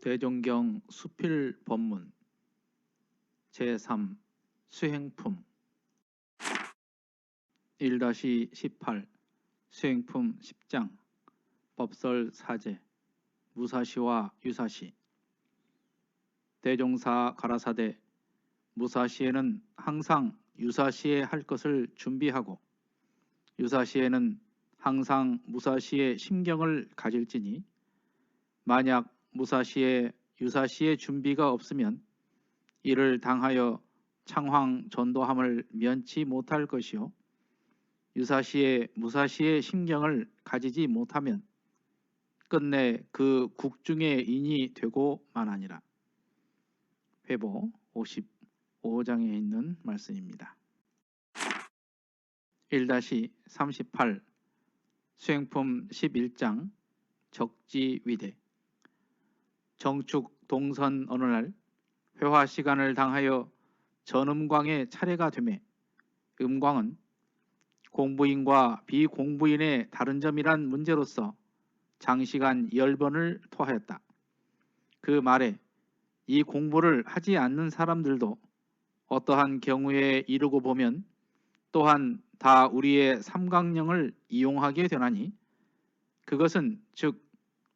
대종경 수필법문 제3 수행품 1-18 수행품 10장 법설 사제 무사시와 유사시. 대종사 가라사대 무사시에는 항상 유사시에 할 것을 준비하고 유사시에는 항상 무사시의 심경을 가질지니 만약 무사시에 유사시의 준비가 없으면 이를 당하여 창황 전도함을 면치 못할 것이요 유사시에 무사시의 심경을 가지지 못하면 끝내 그 국중의 인이 되고 마나니라. 회보 55장에 있는 말씀입니다. 1-38 수행품 11장 적지위대. 정축 동선 어느 날 회화 시간을 당하여 전음광의 차례가 되매 음광은 공부인과 비공부인의 다른 점이란 문제로서 장시간 10번을 토하였다. 그 말에 이 공부를 하지 않는 사람들도 어떠한 경우에 이르고 보면 또한 다 우리의 삼강령을 이용하게 되나니 그것은 즉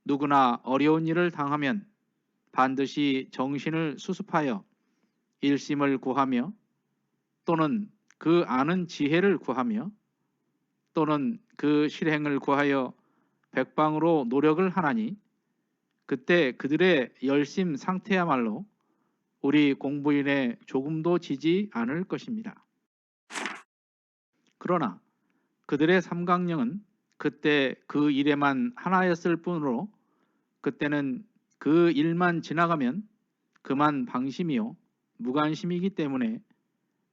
누구나 어려운 일을 당하면 반드시 정신을 수습하여 일심을 구하며 또는 그 아는 지혜를 구하며 또는 그 실행을 구하여 백방으로 노력을 하나니 그때 그들의 열심 상태야말로 우리 공부인에 조금도 지지 않을 것입니다. 그러나 그들의 삼강령은 그때 그 일에만 하나였을 뿐으로 그때는 그 일만 지나가면 그만 방심이요 무관심이기 때문에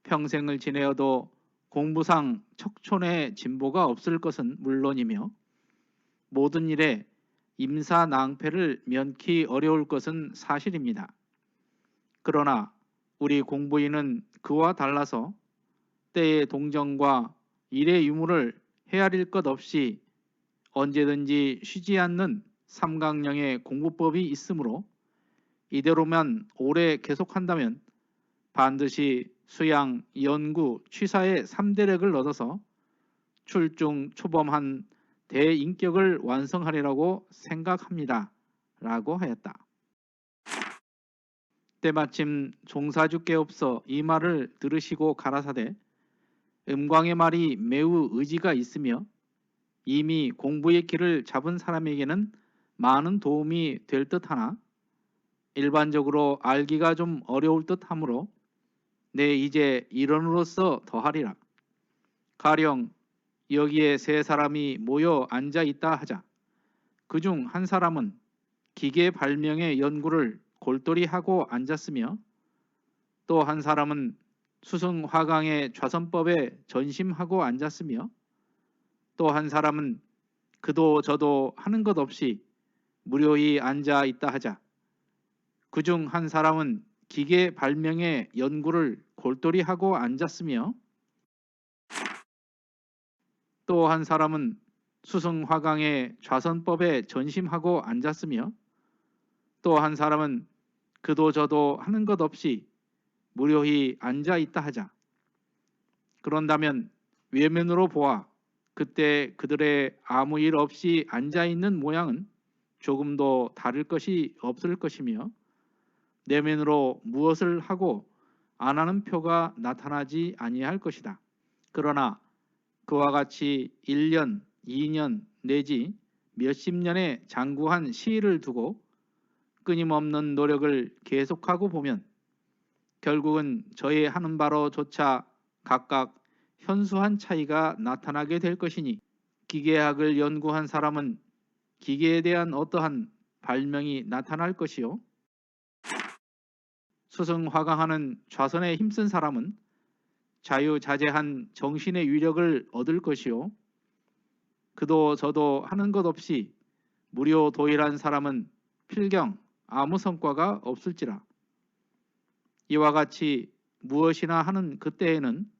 평생을 지내어도 공부상 척촌의 진보가 없을 것은 물론이며 모든 일에 임사낭패를 면키 어려울 것은 사실입니다. 그러나 우리 공부인은 그와 달라서 때의 동정과 일의 유무를 헤아릴 것 없이 언제든지 쉬지 않는 삼강령의 공부법이 있으므로 이대로만 오래 계속한다면 반드시 수양, 연구, 취사의 3대력을 얻어서 출중 초범한 대인격을 완성하리라고 생각합니다. 라고 하였다. 때마침 종사주께 없어 이 말을 들으시고 가라사대 음광의 말이 매우 의지가 있으며 이미 공부의 길을 잡은 사람에게는 많은 도움이 될 듯하나 일반적으로 알기가 좀 어려울 듯하므로 내 이제 일원으로서 더하리라. 가령 여기에 세 사람이 모여 앉아 있다 하자. 그중 한 사람은 기계 발명의 연구를 골똘히 하고 앉았으며 또 한 사람은 수승화강의 좌선법에 전심하고 앉았으며 또 한 사람은 그도 저도 하는 것 없이 무료히 앉아 있다 하자. 그중 한 사람은 기계 발명의 연구를 골똘히 하고 앉았으며 또 한 사람은 수승화강의 좌선법에 전심하고 앉았으며 또 한 사람은 그도 저도 하는 것 없이 무료히 앉아 있다 하자. 그런다면 외면으로 보아 그때 그들의 아무 일 없이 앉아 있는 모양은 조금도 다를 것이 없을 것이며 내면으로 무엇을 하고 안 하는 표가 나타나지 아니할 것이다. 그러나 그와 같이 1년, 2년 내지 몇십 년의 장구한 시일을 두고 끊임없는 노력을 계속하고 보면 결국은 저의 하는 바로조차 각각 현수한 차이가 나타나게 될 것이니 기계학을 연구한 사람은 기계에 대한 어떠한 발명이 나타날 것이요 수승화강하는 좌선에 힘쓴 사람은 자유자재한 정신의 위력을 얻을 것이요 그도 저도 하는 것 없이 무료도일한 사람은 필경 아무 성과가 없을지라. 이와 같이 무엇이나 하는 그때에는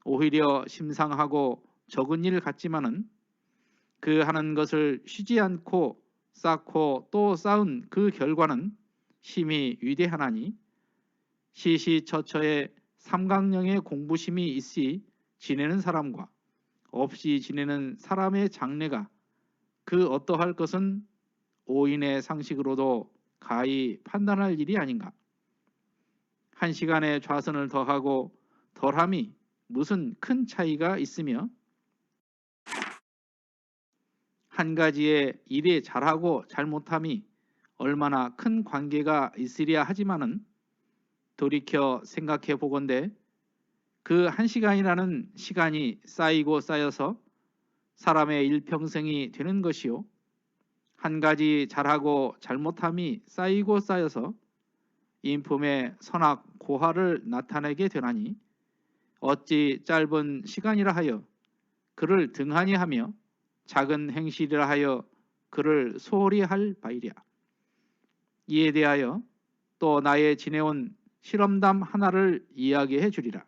오히려 심상하고 적은 일 같지만은 그 하는 것을 쉬지 않고 쌓고 또 쌓은 그 결과는 심히 위대하나니 시시처처에 삼강령의 공부심이 있이 지내는 사람과 없이 지내는 사람의 장래가 그 어떠할 것은 오인의 상식으로도 가히 판단할 일이 아닌가. 한 시간의 좌선을 더하고 덜함이 무슨 큰 차이가 있으며 한 가지의 일에 잘하고 잘못함이 얼마나 큰 관계가 있으랴 하지만은 돌이켜 생각해 보건대 그 한 시간이라는 시간이 쌓이고 쌓여서 사람의 일평생이 되는 것이요 한 가지 잘하고 잘못함이 쌓이고 쌓여서 인품의 선악 고하를 나타내게 되나니 어찌 짧은 시간이라 하여 그를 등한히 하며 작은 행실이라 하여 그를 소홀히 할 바이랴. 이에 대하여 또 나의 지내온 실험담 하나를 이야기해 주리라.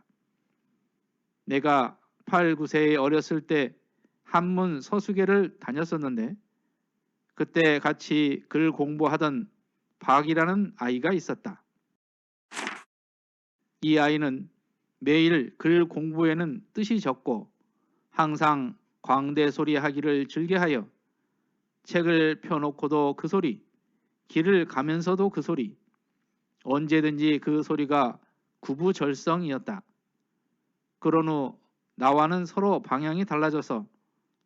내가 8, 9세에 어렸을 때 한문 서수계를 다녔었는데 그때 같이 글 공부하던 박이라는 아이가 있었다. 이 아이는 매일 글 공부에는 뜻이 적고 항상 광대 소리 하기를 즐겨하여 책을 펴놓고도 그 소리, 길을 가면서도 그 소리, 언제든지 그 소리가 구부절성이었다. 그런 후 나와는 서로 방향이 달라져서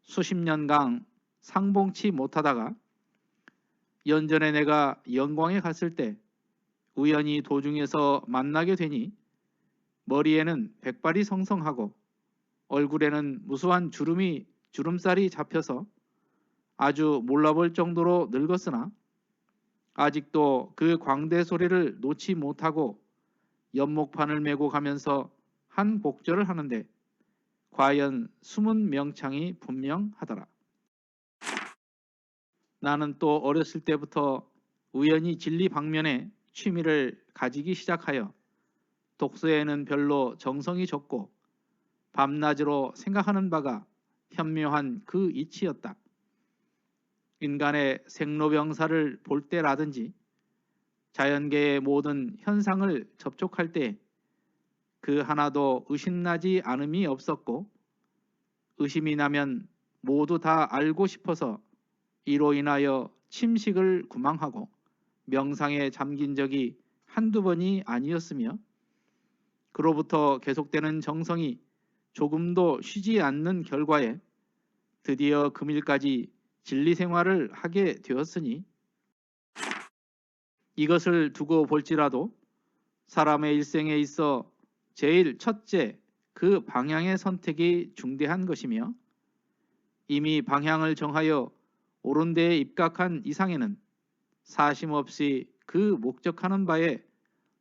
수십 년간 상봉치 못하다가 연전에 내가 영광에 갔을 때 우연히 도중에서 만나게 되니 머리에는 백발이 성성하고 얼굴에는 무수한 주름살이 잡혀서 아주 몰라볼 정도로 늙었으나 아직도 그 광대 소리를 놓지 못하고 연목판을 메고 가면서 한 곡절을 하는데 과연 숨은 명창이 분명하더라. 나는 또 어렸을 때부터 우연히 진리 방면에 취미를 가지기 시작하여 독서에는 별로 정성이 적고 밤낮으로 생각하는 바가 현묘한 그 이치였다. 인간의 생로병사를 볼 때라든지 자연계의 모든 현상을 접촉할 때 그 하나도 의심나지 않음이 없었고 의심이 나면 모두 다 알고 싶어서 이로 인하여 침식을 구망하고 명상에 잠긴 적이 한두 번이 아니었으며 그로부터 계속되는 정성이 조금도 쉬지 않는 결과에 드디어 금일까지 진리생활을 하게 되었으니 이것을 두고 볼지라도 사람의 일생에 있어 제일 첫째 그 방향의 선택이 중대한 것이며 이미 방향을 정하여 옳은 데에 입각한 이상에는 사심없이 그 목적하는 바에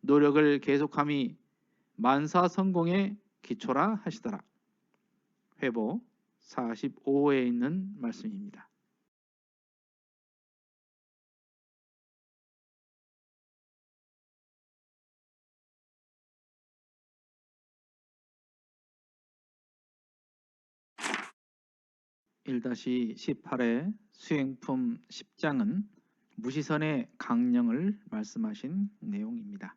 노력을 계속함이 만사성공의 기초라 하시더라. 회보 45호에 있는 말씀입니다. (1-18의) 수행품 10장은 무시선의 강령을 말씀하신 내용입니다.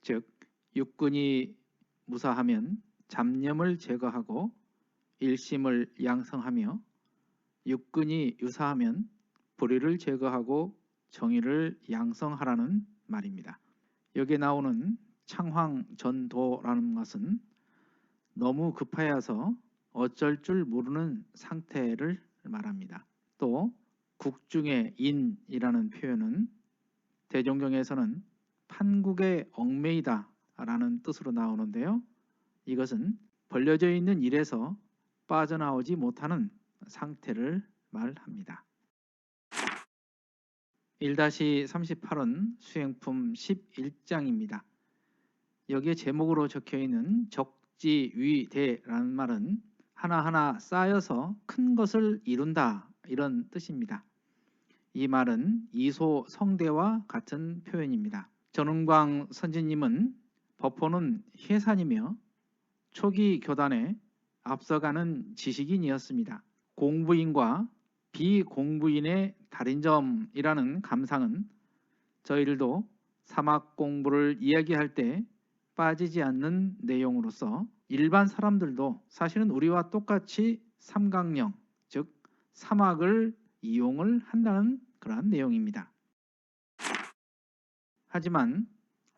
즉 육군이 무사하면 잡념을 제거하고 일심을 양성하며 육군이 유사하면 불의를 제거하고 정의를 양성하라는 말입니다. 여기에 나오는 창황전도라는 것은 너무 급하여서 어쩔 줄 모르는 상태를 말합니다. 또 국중의 인이라는 표현은 대종경에서는 판국의 얽매이다 라는 뜻으로 나오는데요. 이것은 벌려져 있는 일에서 빠져나오지 못하는 상태를 말합니다. 1-38은 수행품 11장입니다. 여기에 제목으로 적혀있는 적지위대라는 말은 하나하나 쌓여서 큰 것을 이룬다 이런 뜻입니다. 이 말은 이소성대와 같은 표현입니다. 전운광 선지님은 법호는 해산이며 초기 교단에 앞서가는 지식인이었습니다. 공부인과 비공부인의 다른 점이라는 감상은 저희들도 사막 공부를 이야기할 때 빠지지 않는 내용으로서 일반 사람들도 사실은 우리와 똑같이 삼강령, 즉 사막을 이용을 한다는 그러한 내용입니다. 하지만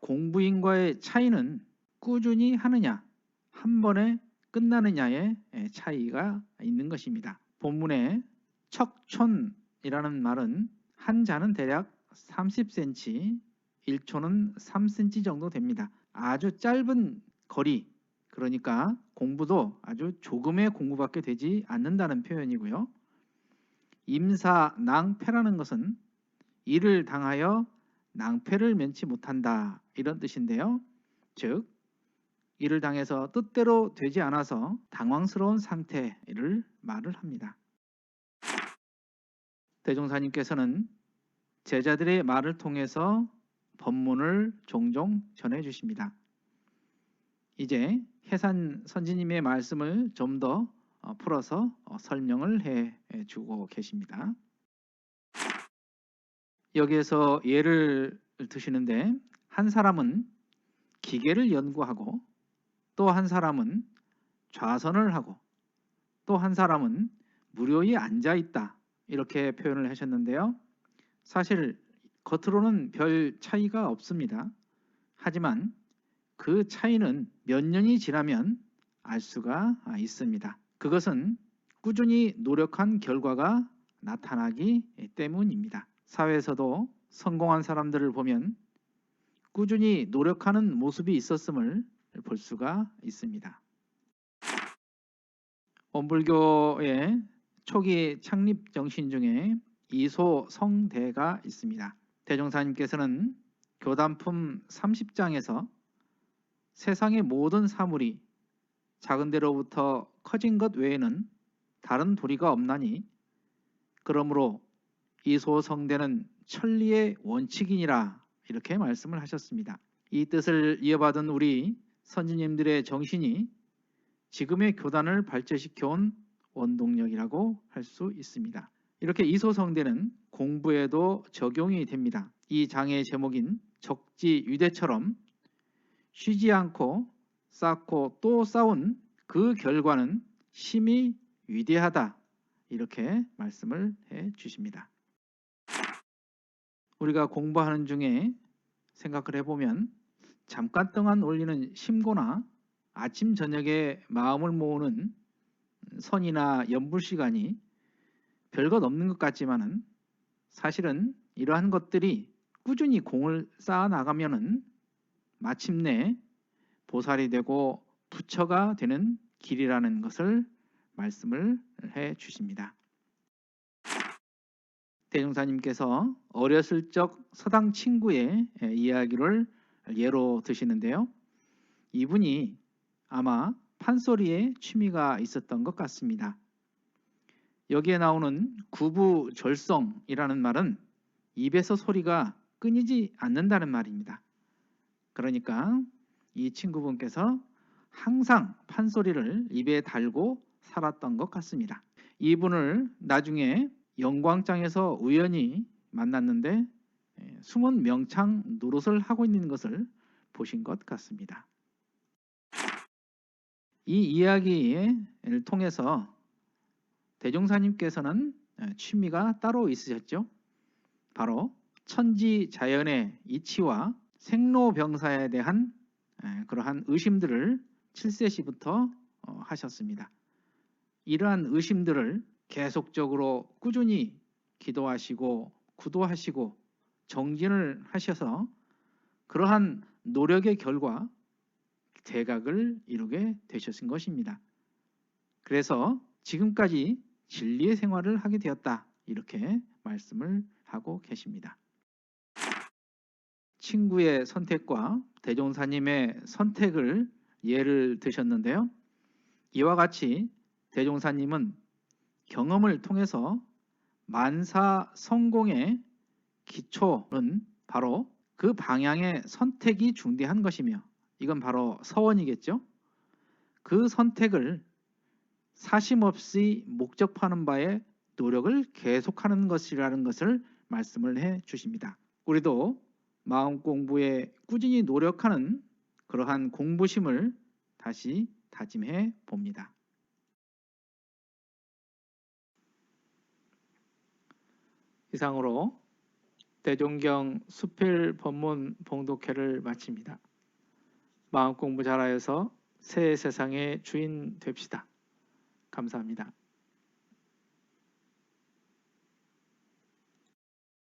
공부인과의 차이는 꾸준히 하느냐, 한 번에 끝나느냐의 차이가 있는 것입니다. 본문에 척촌이라는 말은 한 자는 대략 30cm, 1초는 3cm 정도 됩니다. 아주 짧은 거리, 그러니까 공부도 아주 조금의 공부밖에 되지 않는다는 표현이고요. 임사낭패라는 것은 이를 당하여 낭패를 면치 못한다, 이런 뜻인데요. 즉 이를 당해서 뜻대로 되지 않아서 당황스러운 상태를 말을 합니다. 대종사님께서는 제자들의 말을 통해서 법문을 종종 전해 주십니다. 이제 해산 선지님의 말씀을 좀 더 풀어서 설명을 해 주고 계십니다. 여기에서 예를 드시는데, 한 사람은 기계를 연구하고, 또 한 사람은 좌선을 하고, 또 한 사람은 무료히 앉아 있다, 이렇게 표현을 하셨는데요. 사실 겉으로는 별 차이가 없습니다. 하지만 그 차이는 몇 년이 지나면 알 수가 있습니다. 그것은 꾸준히 노력한 결과가 나타나기 때문입니다. 사회에서도 성공한 사람들을 보면 꾸준히 노력하는 모습이 있었음을 볼 수가 있습니다. 원불교의 초기 창립 정신 중에 이소성대가 있습니다. 대종사님께서는 교단품 30장에서 세상의 모든 사물이 작은 데로부터 커진 것 외에는 다른 도리가 없나니 그러므로 이소성대는 천리의 원칙이니라, 이렇게 말씀을 하셨습니다. 이 뜻을 이어받은 우리 선지님들의 정신이 지금의 교단을 발전시켜온 원동력이라고 할 수 있습니다. 이렇게 이소성대는 공부에도 적용이 됩니다. 이 장의 제목인 적지위대처럼 쉬지 않고 쌓고 또 쌓은 그 결과는 심히 위대하다, 이렇게 말씀을 해 주십니다. 우리가 공부하는 중에 생각을 해보면 잠깐 동안 올리는 심고나 아침 저녁에 마음을 모으는 선이나 연불 시간이 별것 없는 것 같지만은 사실은 이러한 것들이 꾸준히 공을 쌓아 나가면은 마침내 보살이 되고 부처가 되는 길이라는 것을 말씀을 해 주십니다. 대종사님께서 어렸을 적 서당 친구의 이야기를 예로 드시는데요. 이분이 아마 판소리에 취미가 있었던 것 같습니다. 여기에 나오는 구부절성이라는 말은 입에서 소리가 끊이지 않는다는 말입니다. 그러니까 이 친구분께서 항상 판소리를 입에 달고 살았던 것 같습니다. 이분을 나중에 영광장에서 우연히 만났는데 숨은 명창 노릇을 하고 있는 것을 보신 것 같습니다. 이 이야기를 통해서 대종사님께서는 취미가 따로 있으셨죠. 바로 천지자연의 이치와 생로병사에 대한 그러한 의심들을 7세시부터 하셨습니다. 이러한 의심들을 계속적으로 꾸준히 기도하시고 구도하시고 정진을 하셔서 그러한 노력의 결과 대각을 이루게 되셨은 것입니다. 그래서 지금까지 진리의 생활을 하게 되었다, 이렇게 말씀을 하고 계십니다. 친구의 선택과 대종사님의 선택을 예를 드셨는데요. 이와 같이 대종사님은 경험을 통해서 만사 성공의 기초는 바로 그 방향의 선택이 중대한 것이며, 이건 바로 서원이겠죠. 그 선택을 사심없이 목적하는 바에 노력을 계속하는 것이라는 것을 말씀을 해 주십니다. 우리도 마음 공부에 꾸준히 노력하는 그러한 공부심을 다시 다짐해 봅니다. 이상으로 대종경 수필 법문 봉독회를 마칩니다. 마음 공부 잘하여서 새 세상의 주인 됩시다. 감사합니다.